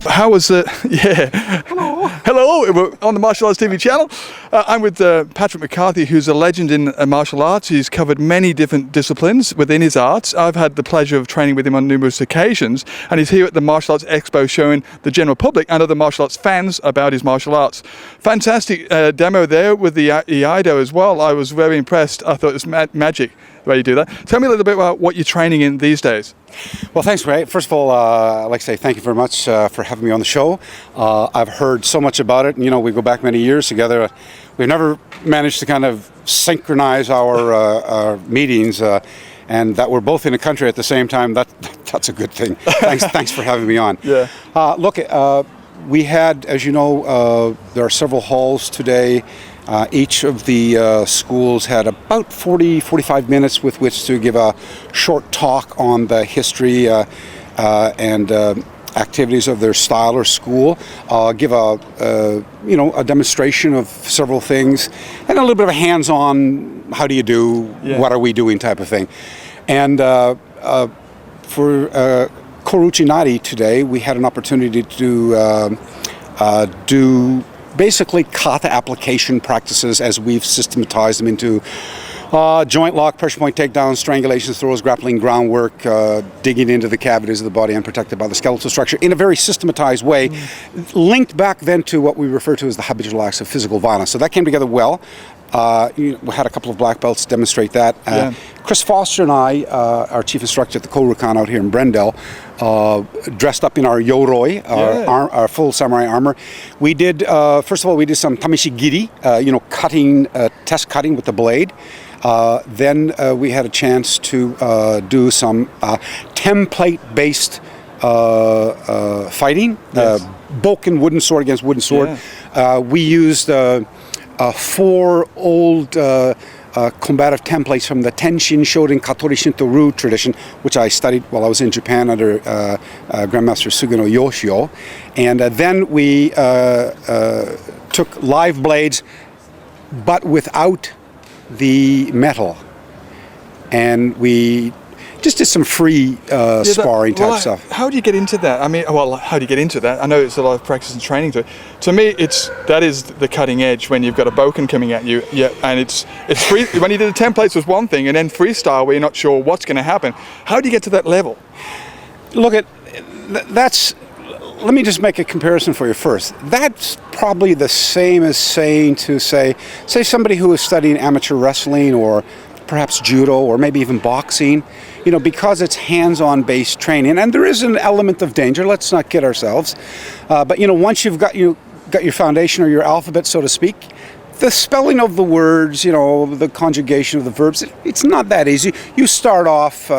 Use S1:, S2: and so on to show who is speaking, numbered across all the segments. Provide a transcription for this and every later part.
S1: How was it? Yeah. Hello. We're on the Martial Arts TV channel. I'm with Patrick McCarthy, who's a legend in martial arts. He's covered many different disciplines within his arts. I've had the pleasure of training with him on numerous occasions, and he's here at the Martial Arts Expo showing the general public and other martial arts fans about his martial arts. Fantastic demo there with the Iaido as well. I was very impressed. I thought it was magic the way you do that. Tell me a little bit about what you're training in these days.
S2: Well, thanks, Ray. First of all, I'd like to say thank you very much for having me on the show. I've heard so much about it. You know, we go back many years together. We've never managed to kind of synchronize our meetings, and that we're both in the country at the same time. That's a good thing. Thanks for having me on.
S1: Yeah.
S2: Look, we had, as you know, there are several halls today. Each of the schools had about 45 minutes with which to give a short talk on the history and activities of their style or school, give a demonstration of several things, and a little bit of a hands-on, how do you do, what are we doing type of thing. And for Koruchi Nari today, we had an opportunity to do basically kata application practices as we've systematized them into joint lock, pressure point takedowns, strangulations, throws, grappling, groundwork, digging into the cavities of the body unprotected by the skeletal structure in a very systematized way, linked back then to what we refer to as the habitual acts of physical violence. So that came together well. We had a couple of black belts demonstrate that. Chris Foster and I, our chief instructor at the Korukan out here in Brendel, dressed up in our yoroi, our full samurai armor. We did, first of all, we did some tameshigiri, cutting, test cutting with the blade. Then we had a chance to do some template-based fighting, boken wooden sword against wooden sword. We used 4 old combative templates from the Tenshin Shorin Katori Shinto-ryu tradition, which I studied while I was in Japan under Grandmaster Sugino Yoshio. And then we took live blades, but without the metal. And we just did some free sparring type stuff.
S1: How do you get into that? I mean, how do you get into that? I know it's a lot of practice and training to it. To me, that is the cutting edge when you've got a boken coming at you. Yeah, and it's free. When you did the templates was one thing, and then freestyle where you're not sure what's going to happen. How do you get to that level?
S2: Look, that's. Let me just make a comparison for you first. That's probably the same as saying say somebody who is studying amateur wrestling or perhaps judo or maybe even boxing, because it's hands-on based training, and there is an element of danger, let's not kid ourselves, but once you've got your foundation or your alphabet, so to speak, the spelling of the words, the conjugation of the verbs, it's not that easy. You start off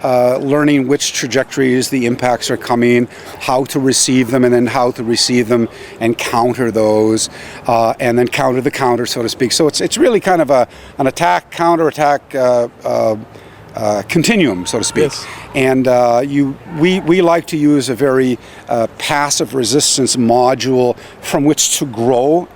S2: learning which trajectories the impacts are coming, how to receive them, and then how to receive them and counter those, and then counter the counter, so to speak. So it's really kind of an attack, counter-attack continuum, so to speak.
S1: Yes.
S2: And we like to use a very passive resistance module from which to grow.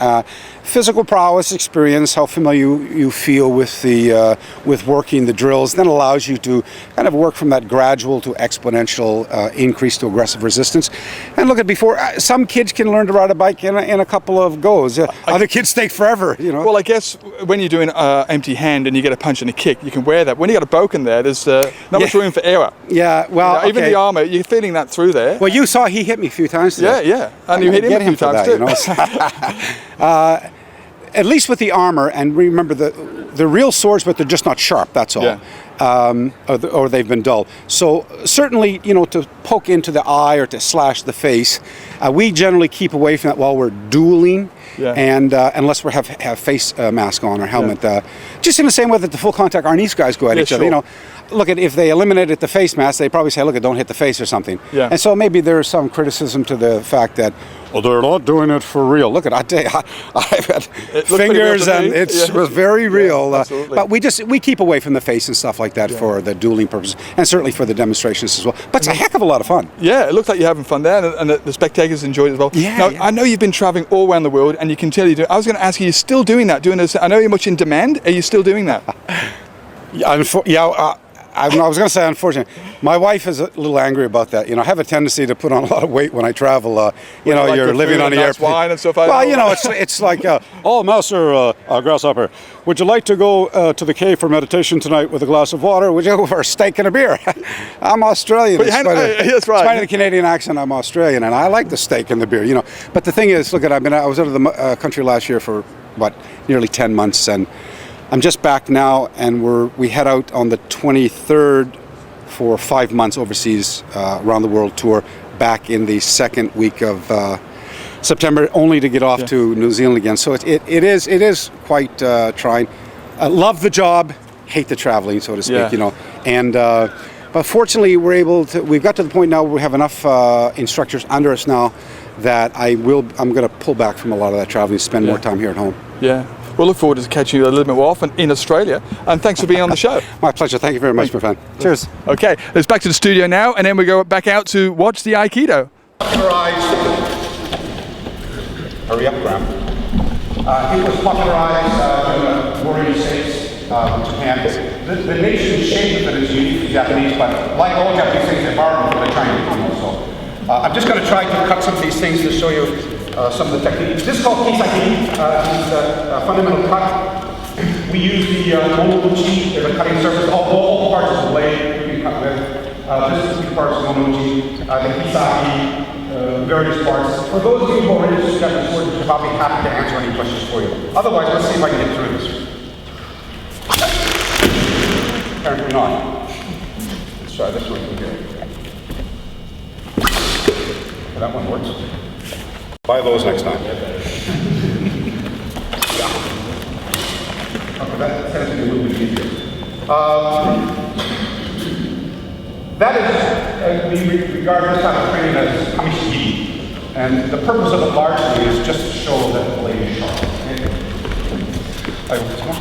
S2: Physical prowess experience, how familiar you feel with with working the drills, then allows you to kind of work from that gradual to exponential increase to aggressive resistance. And look at before, some kids can learn to ride a bike in a couple of goes. Other kids take forever,
S1: Well, I guess when you're doing empty hand and you get a punch and a kick, you can wear that. When you got a boken there, there's not much room for error.
S2: Yeah, well,
S1: even the armor, you're feeling that through there.
S2: Well, you saw he hit me a few times today.
S1: Yeah, and you hit him a few times too.
S2: At least with the armor, and remember they're real swords, but they're just not sharp. That's all. Yeah. Or they've been dull. So certainly, to poke into the eye or to slash the face, we generally keep away from that while we're dueling. Yeah. And unless we have face mask on or helmet, just in the same way that the full contact Arnis guys go at each other. Look at if they eliminated the face mask, they probably say, "Look, don't hit the face" or something. Yeah. And so maybe there's some criticism to the fact that Oh, they're not doing it for real. Look at I tell you, I've had fingers and it was very real. But we keep away from the face and stuff like that for the dueling purposes, and certainly for the demonstrations as well. But it's a heck of a lot of fun.
S1: Yeah, it looks like you're having fun there, and the spectators enjoyed it as well.
S2: Yeah,
S1: now, I know you've been traveling all around the world, and you can tell you do. I was going to ask you, you're still doing that? Doing this? I know you're much in demand. Are you still doing that?
S2: I was going to say, unfortunately, my wife is a little angry about that. You know, I have a tendency to put on a lot of weight when I travel. You know, you're living on the airplane.
S1: Wine and stuff like
S2: well, you know, it's like, oh, Master Grasshopper, would you like to go to the cave for meditation tonight with a glass of water? Would you go for a steak and a beer? I'm Australian.
S1: That's right.
S2: Despite the Canadian accent, I'm Australian, and I like the steak and the beer. You know, but the thing is, look, I was out of the country last year for nearly 10 months, and I'm just back now, and we head out on the 23rd for 5 months overseas around the world tour, back in the second week of September, only to get off to New Zealand again. So it is quite trying. I love the job, hate the traveling, so to speak. You know, and but fortunately we've got to the point now where we have enough instructors under us now that I'm going to pull back from a lot of that traveling, spend more time here at home.
S1: Yeah. We'll look forward to catching you a little bit more often in Australia. And thanks for being on the show.
S2: My pleasure. Thank you very much, my friend. Cheers.
S1: Okay, let's back to the studio now, and then we go back out to watch the Aikido.
S2: Hurry up, Graham. It was popularized in the warrior states of Japan. The nation's shape of it is unique to Japanese, but like all Japanese things, they borrowed from the Chinese also. I'm just going to try to cut some of these things to show you some of the techniques. This is called kisaki. It's a fundamental cut. We use the monouchi as a cutting surface. All parts of the blade you can cut with. This is the parts of monouchi, the kisaki, various parts. For those of you who are interested in Japanese words, I'll be happy to answer any questions for you. Otherwise, let's see if I can get through this. Apparently not. Let's try this one here. That one works. Buy those next time. Okay, that tends to be a little bit easier. That is, we regard this type of training as kamishigi. And the purpose of it largely is just to show that the blade is sharp. Okay.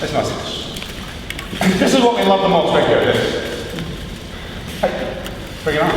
S2: It's not serious. This is what we love the most right here. This. Bring it on.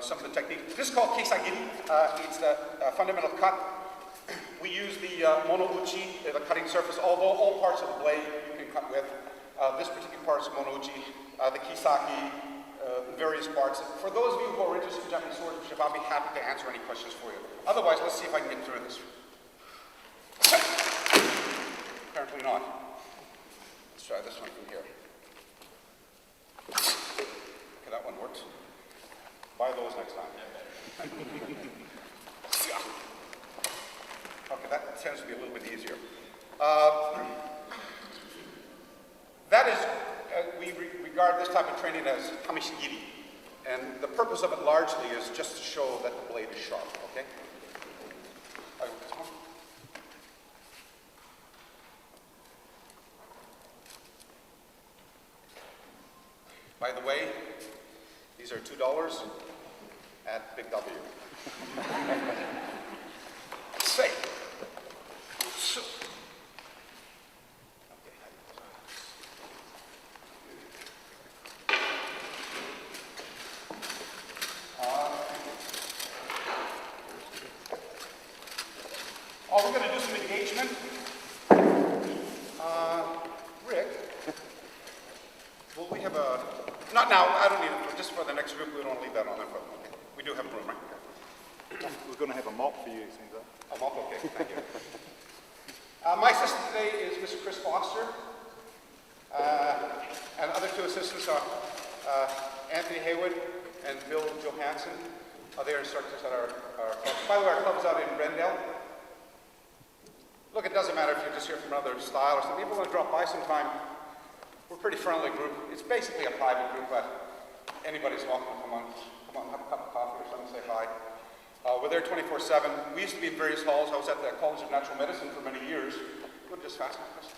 S2: Some of the techniques. This is called kisagiri. It's the fundamental cut. We use the monouchi, the cutting surface, although all parts of the blade you can cut with. This particular part is monouchi, the kisaki, various parts. For those of you who are interested in Japanese swordsmanship, I'll be happy to answer any questions for you. Otherwise, let's see if I can get through this. Apparently not. Let's try this one from here. Okay, that one works. Buy those next time. Okay, that tends to be a little bit easier. That is, we regard this type of training as kamishigiri. And the purpose of it largely is just to show that the blade is sharp, okay? By the way, these are $2 at Big W. Say. So. We're going to do some engagement. Rick, will we have a... Not now, I don't need it, just for the next group, we don't leave that on there for them. Okay. We do have room, right?
S3: We're going to have a mop for you, it seems like.
S2: A mop, okay, thank you. My assistant today is Mr. Chris Foster, and other two assistants are Anthony Haywood and Bill Johansson. They are instructors at our club. By the way, our club's out in Brendale. Look, it doesn't matter if you're just here from another style or something. If you want to drop by sometime, we're a pretty friendly group. It's basically a private group, but anybody's welcome to come on, have a cup of coffee or something, say hi. We're there 24/7. We used to be in various halls. I was at the College of Natural Medicine for many years. Go just fast, Chris.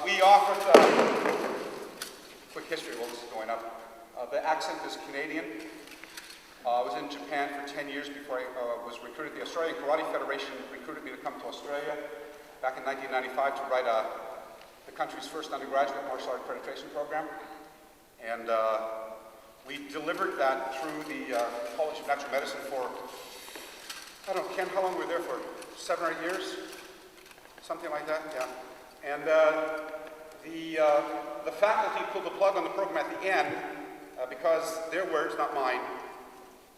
S2: We offered, quick history while this is going up. The accent is Canadian. I was in Japan for 10 years before I was recruited. The Australian Karate Federation recruited me to come to Australia back in 1995 to write the country's first undergraduate martial art accreditation program. And we delivered that through the College of Natural Medicine for, I don't know, Ken, how long were we there for? 7 or 8 years? Something like that, yeah. And the faculty pulled the plug on the program at the end because their words, not mine,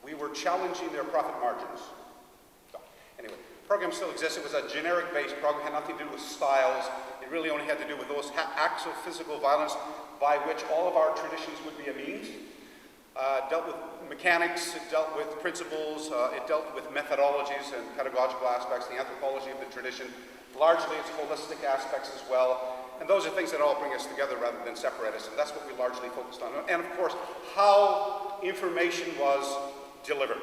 S2: we were challenging their profit margins. So, anyway, the program still exists. It was a generic-based program. It had nothing to do with styles. It really only had to do with those acts of physical violence by which all of our traditions would be a means. Dealt with mechanics, it dealt with principles, it dealt with methodologies and pedagogical aspects, the anthropology of the tradition. Largely its holistic aspects as well. And those are things that all bring us together rather than separate us, and that's what we largely focused on. And of course, how information was delivered.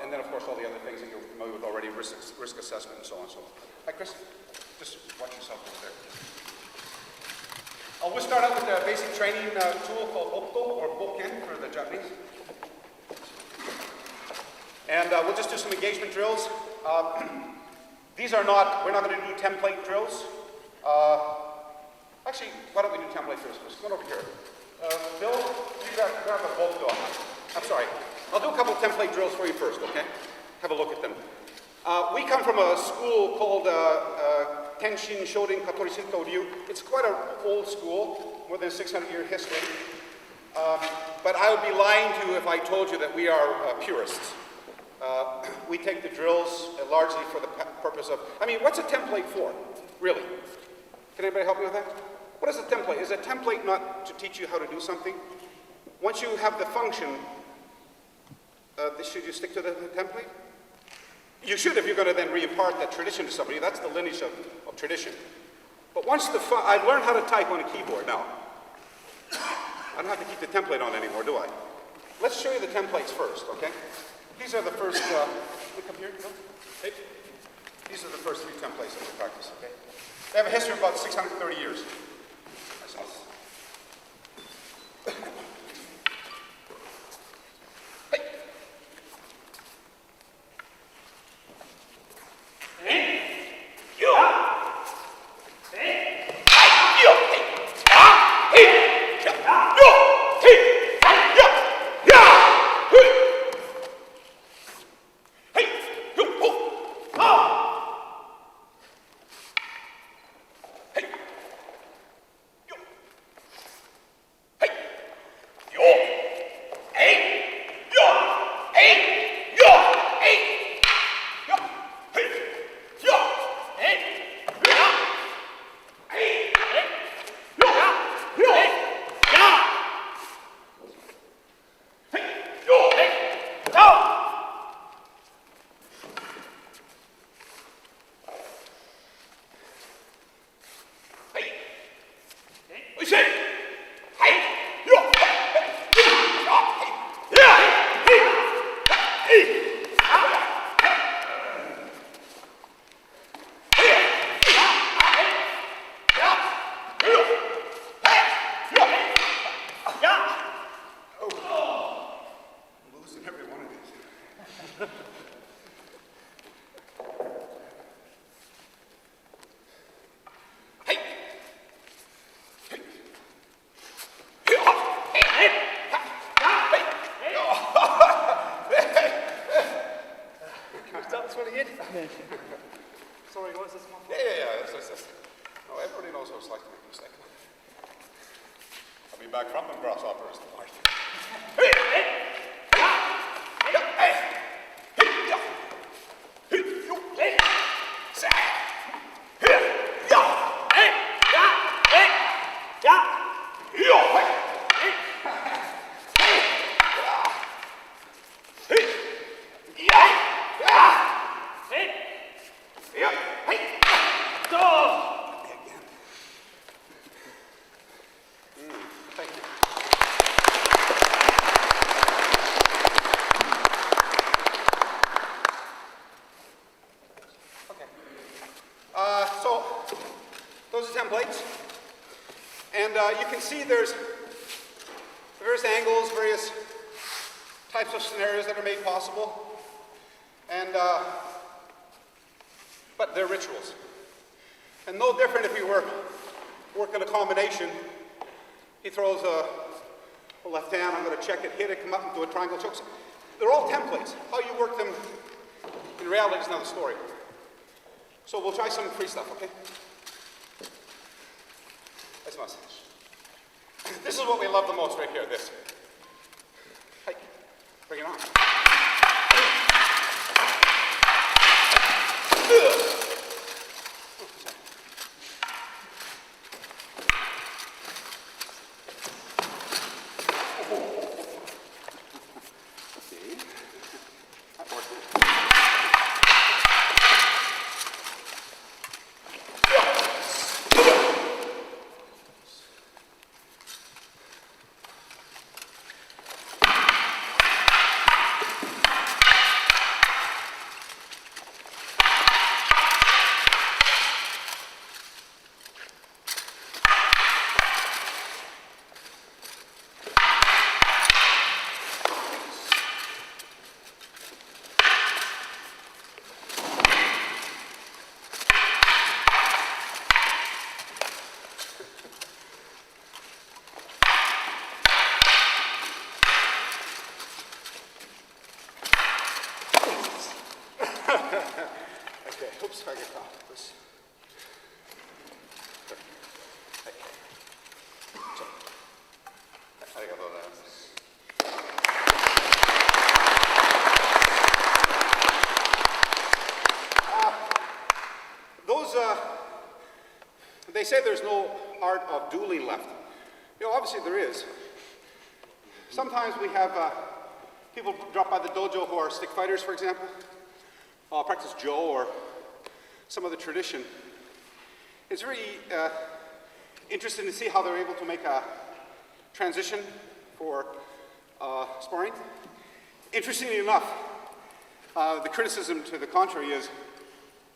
S2: And then of course all the other things that you're familiar with already, risk assessment and so on and so on. Hi Chris, just watch yourself over there. We'll start out with a basic training tool called Okto, or Boken for the Japanese. And we'll just do some engagement drills. These are not, we're not going to do template drills. Actually, why don't we do template drills first? Come on over here. Bill, you grab a Okto. I'm sorry. I'll do a couple of template drills for you first, okay? Have a look at them. We come from a school called Tenshin Shorin Katori Shinto Ryu. It's quite an old school, more than 600-year history. But I would be lying to you if I told you that we are purists. We take the drills largely for the purpose of, I mean, what's a template for, really? Can anybody help me with that? What is a template? Is a template not to teach you how to do something? Once you have the function, should you stick to the template? You should if you're going to then re-impart that tradition to somebody. That's the lineage of tradition. But once I've learned how to type on a keyboard now. I don't have to keep the template on anymore, do I? Let's show you the templates first, okay? These are the first, look up here, no? Hey. These are the first 3 templates that we practice, okay? They have a history of about 630 years.
S3: Sorry, what is this one?
S2: Yeah. No, everybody knows what it's like to make a mistake.
S3: I'll be back from them grasshoppers tonight.
S2: You can see there's various angles, various types of scenarios that are made possible, and but they're rituals. And no different if we were working a combination. He throws a left hand, I'm going to check it, hit it, come up and do a triangle choke. They're all templates. How you work them in reality is another story. So we'll try some free stuff, okay? This is what we love the most right here, this. Hey, bring it on. say there's no art of dueling left. You know, obviously there is. Sometimes we have people drop by the dojo who are stick fighters, for example, practice Jo or some other tradition. It's very interesting to see how they're able to make a transition for sparring. Interestingly enough, the criticism to the contrary is,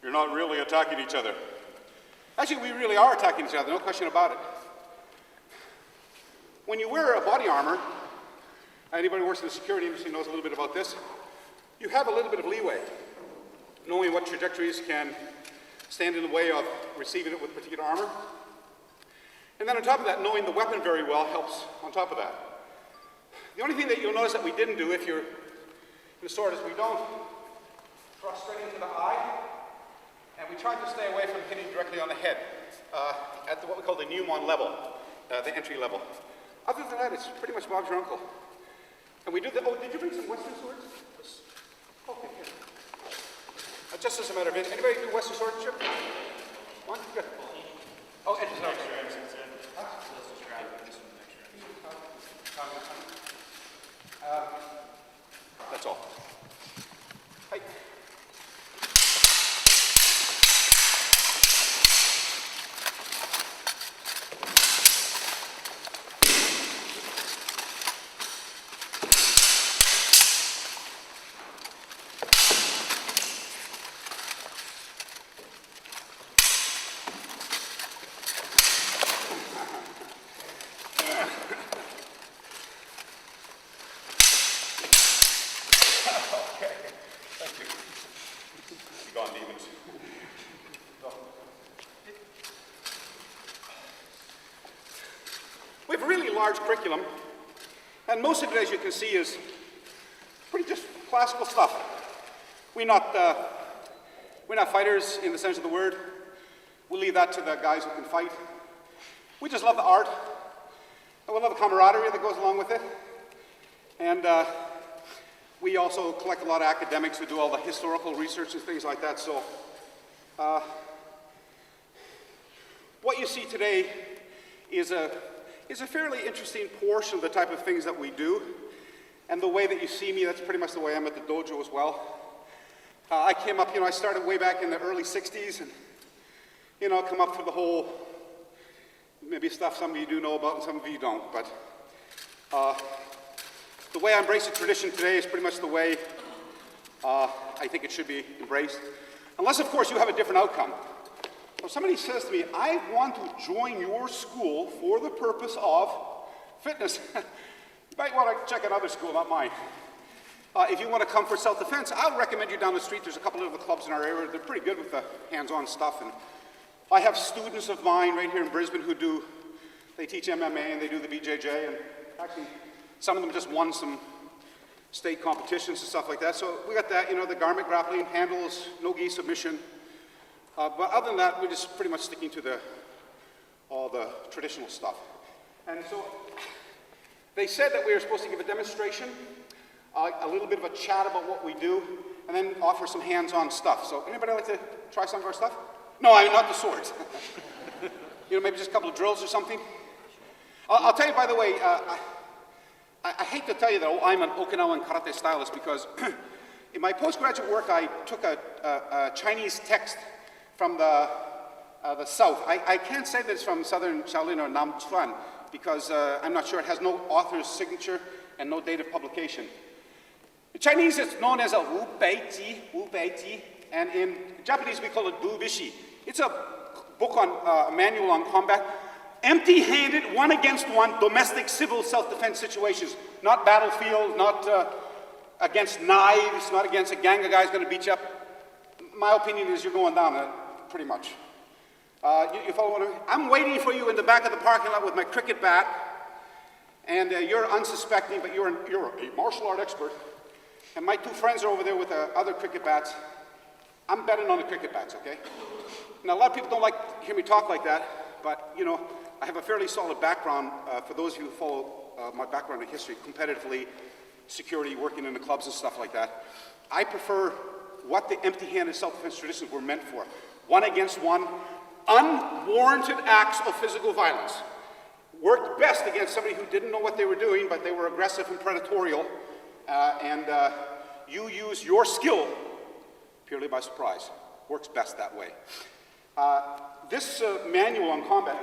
S2: you're not really attacking each other. Actually, we really are attacking each other, no question about it. When you wear a body armor, anybody who works in the security industry knows a little bit about this, you have a little bit of leeway, knowing what trajectories can stand in the way of receiving it with particular armor. And then on top of that, knowing the weapon very well helps on top of that. The only thing that you'll notice that we didn't do if you're in the sword is we don't thrust straight into the eye, and we try to stay away from hitting directly on the head at what we call the Newman level, the entry level. Other than that, it's pretty much Bob's your uncle. And we do the, oh, did you bring some Western swords? Okay, good. Just as a matter of it, anybody do Western swordmanship? One? Good. Oh, and no. That's all. Hey. We have a really large curriculum, and most of it, as you can see, is pretty just classical stuff. We're not fighters in the sense of the word. We leave that to the guys who can fight. We just love the art, and we love the camaraderie that goes along with it. And we also collect a lot of academics who do all the historical research and things like that. So what you see today is a fairly interesting portion of the type of things that we do. And the way that you see me, that's pretty much the way I'm at the dojo as well. I came up, I started way back in the early 60s, and, come up through the whole, maybe stuff some of you do know about and some of you don't, but the way I embrace the tradition today is pretty much the way I think it should be embraced. Unless, of course, you have a different outcome. If somebody says to me, I want to join your school for the purpose of fitness, you might want to check another school, not mine. If you want to come for self-defense, I would recommend you down the street. There's a couple of the clubs in our area. They're pretty good with the hands-on stuff. And I have students of mine right here in Brisbane who they teach MMA and they do the BJJ. And actually, some of them just won some state competitions and stuff like that. So we got that, the garment grappling, handles, no-gi submission. But other than that, we're just pretty much sticking to all the traditional stuff. And so they said that we were supposed to give a demonstration, a little bit of a chat about what we do, and then offer some hands-on stuff. So anybody like to try some of our stuff? No, I mean, not the swords. Maybe just a couple of drills or something. I'll tell you, by the way, I hate to tell you that I'm an Okinawan karate stylist because in my postgraduate work, I took a Chinese text from the south. I can't say that it's from southern Shaolin or Namchuan because I'm not sure. It has no author's signature and no date of publication. In Chinese, it's known as a Wu Bei Ji, and in Japanese, we call it Bu Bishi. It's a book on a manual on combat. Empty-handed, one against one, domestic civil self-defense situations. Not battlefield, not against knives, not against a gang of guys going to beat you up. My opinion is you're going down, pretty much. You follow what I mean? I'm waiting for you in the back of the parking lot with my cricket bat, and you're unsuspecting, but you're a martial art expert. And my two friends are over there with other cricket bats. I'm betting on the cricket bats, okay? Now, a lot of people don't like to hear me talk like that, but, I have a fairly solid background, for those of you who follow my background in history, competitively, security, working in the clubs and stuff like that. I prefer what the empty-handed self-defense traditions were meant for. One against one, unwarranted acts of physical violence. Worked best against somebody who didn't know what they were doing, but they were aggressive and predatorial, and you use your skill purely by surprise. Works best that way. This manual on combat.